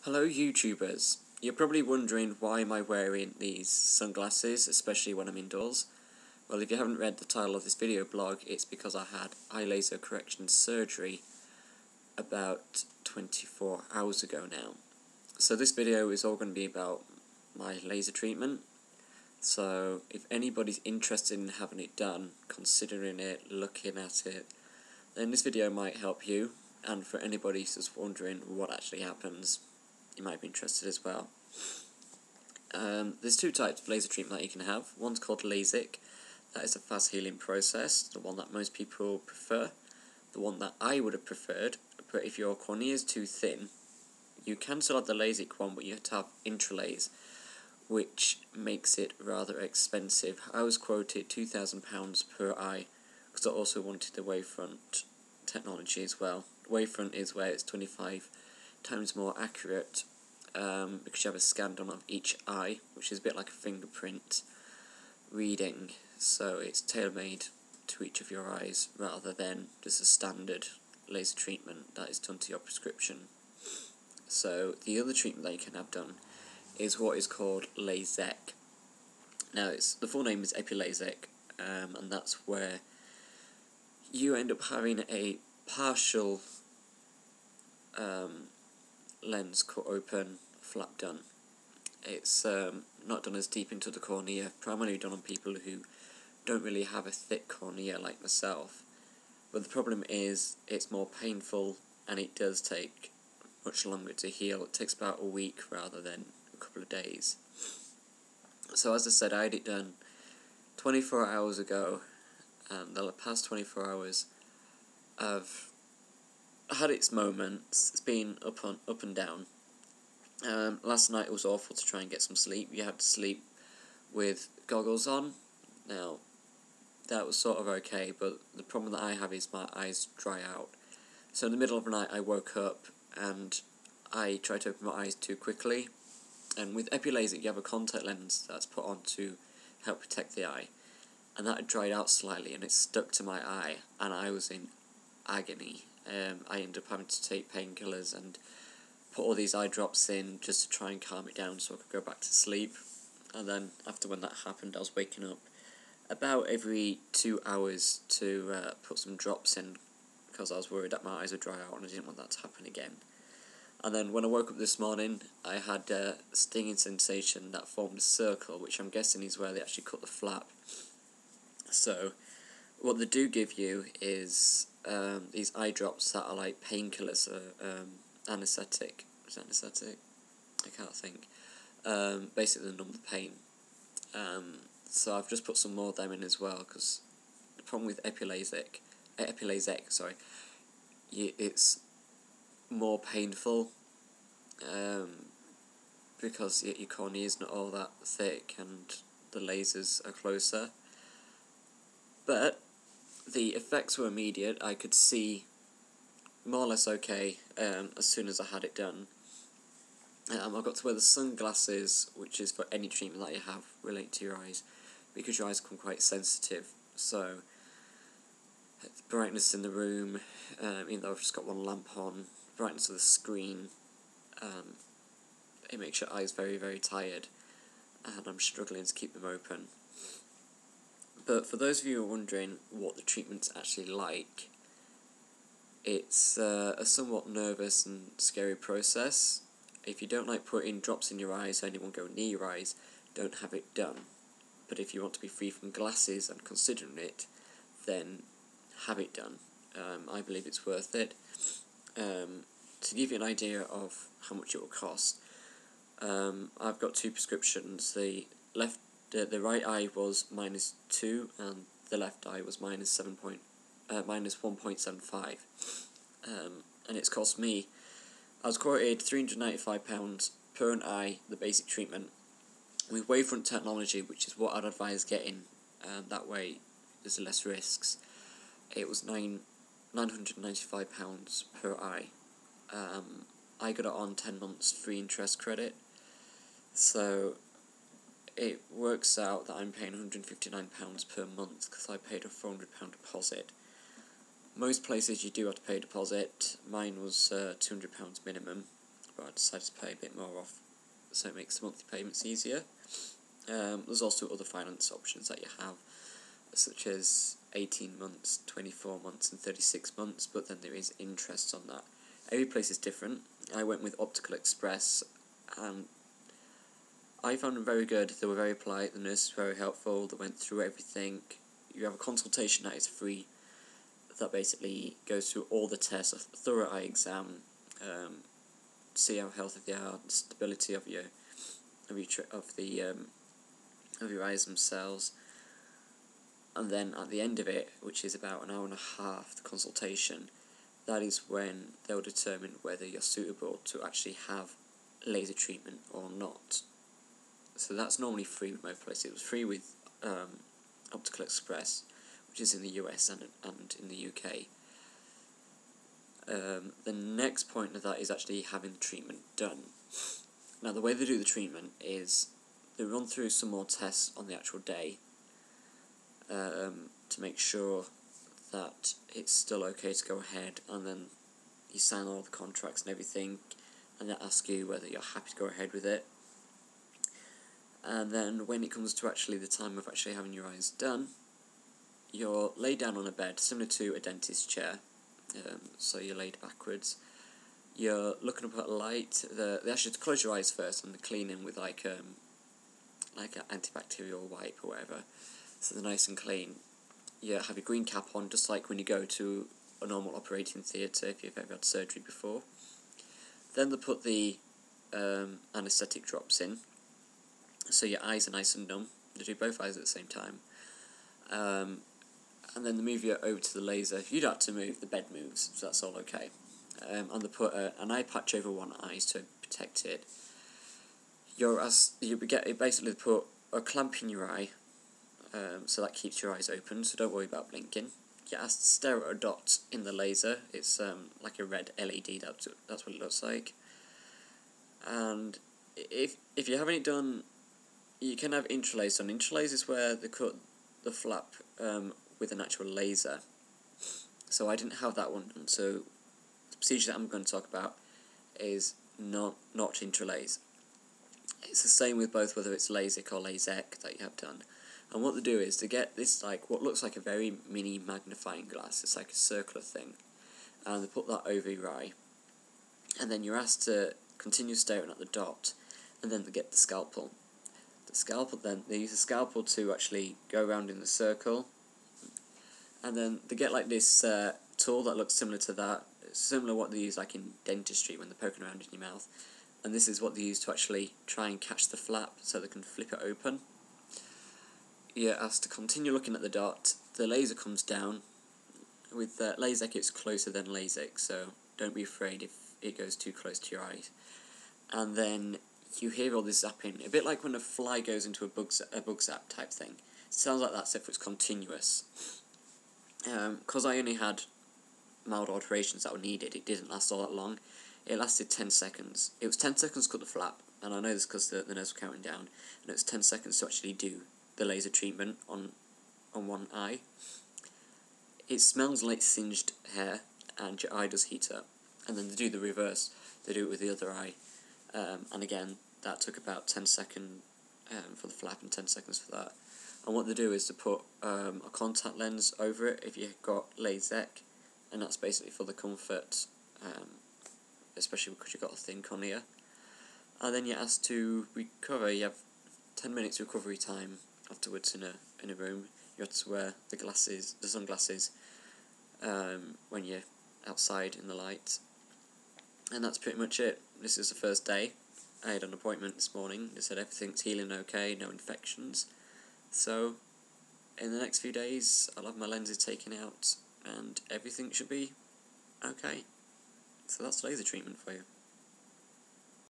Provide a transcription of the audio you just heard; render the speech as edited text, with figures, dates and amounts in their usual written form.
Hello YouTubers, you're probably wondering why am I wearing these sunglasses, especially when I'm indoors. Well, if you haven't read the title of this video blog, it's because I had eye laser correction surgery about 24 hours ago now. So this video is all going to be about my laser treatment. So if anybody's interested in having it done, considering it, looking at it, then this video might help you. And for anybody who's wondering what actually happens, you might be interested as well. There's two types of laser treatment that you can have. One's called LASIK. That is a fast healing process, the one that most people prefer. The one that I would have preferred, but if your cornea is too thin, you can still have the LASIK one, but you have to have intralaser, which makes it rather expensive. I was quoted £2,000 per eye, because I also wanted the wavefront technology as well. Wavefront is where it's 25 times more accurate, because you have a scan done of each eye, which is a bit like a fingerprint reading, so it's tailor-made to each of your eyes rather than just a standard laser treatment that is done to your prescription. So the other treatment that you can have done is what is called LASIK. Now the full name is epi-LASIK, and that's where you end up having a partial lens cut open, flap done. It's not done as deep into the cornea, primarily done on people who don't really have a thick cornea like myself. But the problem is it's more painful and it does take much longer to heal. It takes about a week rather than a couple of days. So as I said, I had it done 24 hours ago, and the past 24 hours I've had its moments. It's been up and down. Last night it was awful to try and get some sleep. You had to sleep with goggles on. Now, that was sort of okay, but the problem that I have is my eyes dry out. So in the middle of the night I woke up and I tried to open my eyes too quickly. And with epi-LASIK you have a contact lens that's put on to help protect the eye. And that had dried out slightly and it stuck to my eye and I was in agony. I ended up having to take painkillers and put all these eye drops in just to try and calm it down so I could go back to sleep. And then after when that happened I was waking up about every 2 hours to put some drops in because I was worried that my eyes would dry out and I didn't want that to happen again. And then when I woke up this morning I had a stinging sensation that formed a circle, which I'm guessing is where they actually cut the flap. So what they do give you is these eye drops that are like painkillers, anaesthetic. Is that anaesthetic? I can't think. Basically numb the pain. So I've just put some more of them in as well, because the problem with epi-LASIK, it's more painful, because your cornea is not all that thick and the lasers are closer. But the effects were immediate. I could see more or less okay as soon as I had it done. I got to wear the sunglasses, which is for any treatment that you have related to your eyes, because your eyes become quite sensitive. So the brightness in the room, even though I've just got one lamp on, brightness of the screen, it makes your eyes very, very tired, and I'm struggling to keep them open. But for those of you who are wondering what the treatment's actually like, it's a somewhat nervous and scary process. If you don't like putting drops in your eyes or anyone go near your eyes, don't have it done. But if you want to be free from glasses and considering it, then have it done. I believe it's worth it. To give you an idea of how much it will cost, I've got two prescriptions. The right eye was -2 and the left eye was -1.75. And it's cost me, I was quoted £395 per an eye, the basic treatment. With wavefront technology, which is what I'd advise getting, that way there's less risks, it was £995 per eye. I got it on 10 months free interest credit, so it works out that I'm paying £159 per month because I paid a £400 deposit. Most places you do have to pay a deposit. Mine was £200 minimum, but I decided to pay a bit more off, so it makes the monthly payments easier. There's also other finance options that you have, such as 18 months, 24 months and 36 months, but then there is interest on that. Every place is different. I went with Optical Express, and I found them very good. They were very polite, the nurse was very helpful, they went through everything. You have a consultation that is free, that basically goes through all the tests, a thorough eye exam, see how healthy they are, the stability of your eyes themselves, and then at the end of it, which is about an hour and a half, the consultation, that is when they'll determine whether you're suitable to actually have laser treatment or not. So that's normally free with most places. It was free with Optical Express, which is in the US and in the UK. The next point of that is actually having the treatment done. Now, the way they do the treatment is they run through some more tests on the actual day to make sure that it's still okay to go ahead, and then you sign all the contracts and everything, and they ask you whether you're happy to go ahead with it. And then when it comes to actually the time of actually having your eyes done, you're laid down on a bed similar to a dentist chair, so you're laid backwards. You're looking up at a light. They ask you to close your eyes first, and they're cleaning with like an antibacterial wipe or whatever, so they're nice and clean. You have your green cap on, just like when you go to a normal operating theatre if you've ever had surgery before. Then they put the anaesthetic drops in, so your eyes are nice and numb. They do both eyes at the same time. And then they move you over to the laser. If you'd have to move, the bed moves, so that's all okay. And they put an eye patch over one eye to protect it. Basically put a clamp in your eye, so that keeps your eyes open, so don't worry about blinking. You're asked to stare at a dot in the laser. It's like a red LED, that's what it looks like. And if you're having it done, you can have intralaser done. Intralaser is where they cut the flap with an actual laser. So I didn't have that one, and so the procedure that I'm going to talk about is not intralaser. It's the same with both, whether it's LASIK or LASIK that you have done. And what they do is to get this, like, what looks like a very mini magnifying glass. It's like a circular thing, and they put that over your eye, and then you're asked to continue staring at the dot, and then they get the scalpel. They use the scalpel to actually go around in the circle, and then they get like this tool that looks similar to that, similar to what they use like in dentistry when they're poking around in your mouth, and this is what they use to actually try and catch the flap so they can flip it open. You're asked to continue looking at the dot. The laser comes down. With LASIK it's closer than LASIK, so don't be afraid if it goes too close to your eyes. And then you hear all this zapping, a bit like when a fly goes into a bug zap type thing. It sounds like that, except it's continuous. Because I only had mild alterations that were needed, it didn't last all that long. It lasted 10 seconds. It was 10 seconds to cut the flap, and I know this because the nurse was counting down, and it was 10 seconds to actually do the laser treatment on one eye. It smells like singed hair, and your eye does heat up. And then they do the reverse. They do it with the other eye. And again, that took about 10 seconds for the flap and 10 seconds for that. And what they do is to put a contact lens over it if you've got LASIK, and that's basically for the comfort, especially because you've got a thin cornea. And then you're asked to recover. You have 10 minutes recovery time afterwards in a room. You have to wear the sunglasses, when you're outside in the light. And that's pretty much it. This is the first day. I had an appointment this morning. They said everything's healing okay, no infections. So, in the next few days, I'll have my lenses taken out, and everything should be okay. So that's laser treatment for you.